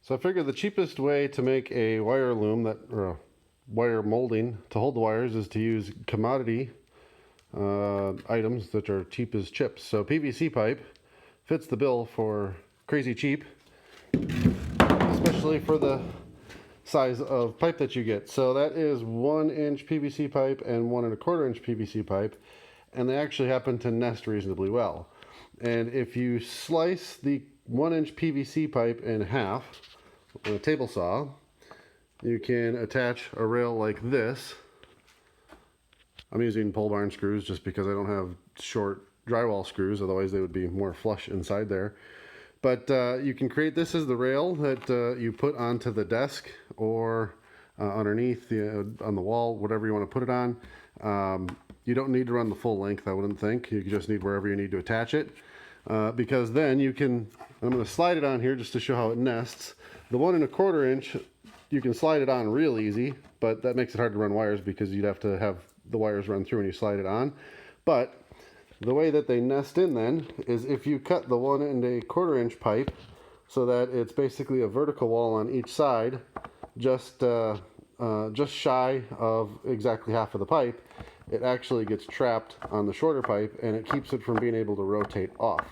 So I figured the cheapest way to make a wire loom or a wire molding to hold the wires is to use commodity items that are cheap as chips. So PVC pipe fits the bill for crazy cheap, especially for the size of pipe that you get. So that is 1 inch PVC pipe and 1 1/4 inch PVC pipe, and they actually happen to nest reasonably well. And if you slice the 1 inch PVC pipe in half on a table saw, you can attach a rail like this. I'm using pole barn screws just because I don't have short drywall screws, otherwise they would be more flush inside there. But you can create this as the rail that you put onto the desk or underneath on the wall, whatever you want to put it on. You don't need to run the full length, I wouldn't think. You just need wherever you need to attach it. Because then you can, I'm going to slide it on here just to show how it nests. The 1 1/4 inch, you can slide it on real easy, but that makes it hard to run wires because you'd have to have the wires run through when you slide it on. But the way that they nest in then is if you cut the 1 1/4 inch pipe so that it's basically a vertical wall on each side, just shy of exactly half of the pipe, it actually gets trapped on the shorter pipe and it keeps it from being able to rotate off.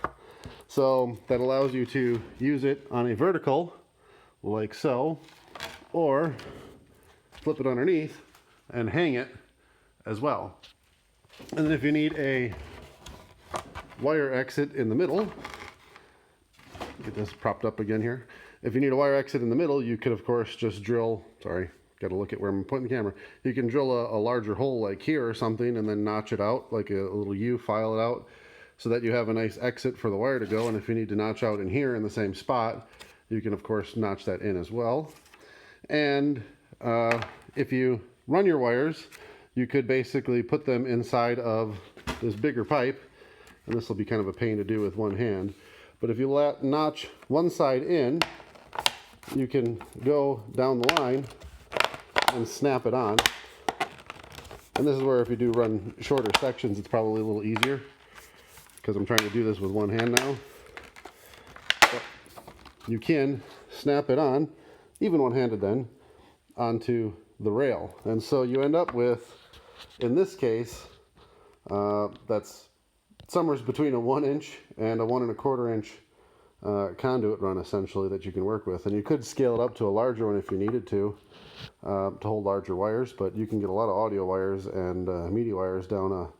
So that allows you to use it on a vertical like so, or flip it underneath and hang it as well. And then if you need a wire exit in the middle, get this propped up again here. If you need a wire exit in the middle, you could of course just drill, sorry, got to look at where I'm pointing the camera. You can drill a larger hole like here or something and then notch it out like a little U, file it out so that you have a nice exit for the wire to go. And if you need to notch out in here in the same spot, you can of course notch that in as well. And if you run your wires, you could basically put them inside of this bigger pipe, and this will be kind of a pain to do with one hand. But if you notch one side in, you can go down the line and snap it on. And this is where if you do run shorter sections, it's probably a little easier because I'm trying to do this with one hand now. But you can snap it on, even one-handed then, onto the rail. And so you end up with, in this case, that's somewhere between a 1 inch and a 1 1/4 inch conduit run essentially that you can work with. And you could scale it up to a larger one if you needed to hold larger wires, but you can get a lot of audio wires and media wires down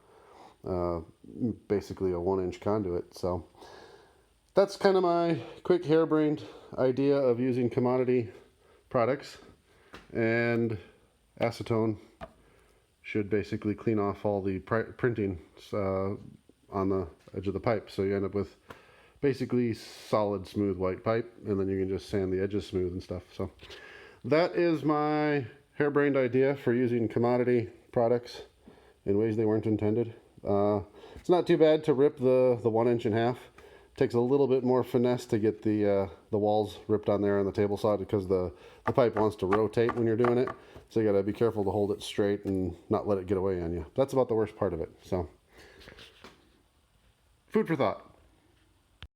basically a 1 inch conduit. So that's kind of my quick harebrained idea of using commodity products, and acetone should basically clean off all the printing on the edge of the pipe, so you end up with basically solid smooth white pipe, and then you can just sand the edges smooth and stuff. So that is my harebrained idea for using commodity products in ways they weren't intended. It's not too bad to rip the 1 inch in half. It takes a little bit more finesse to get the walls ripped on there on the table saw because the pipe wants to rotate when you're doing it. So you gotta be careful to hold it straight and not let it get away on you. That's about the worst part of it. So food for thought.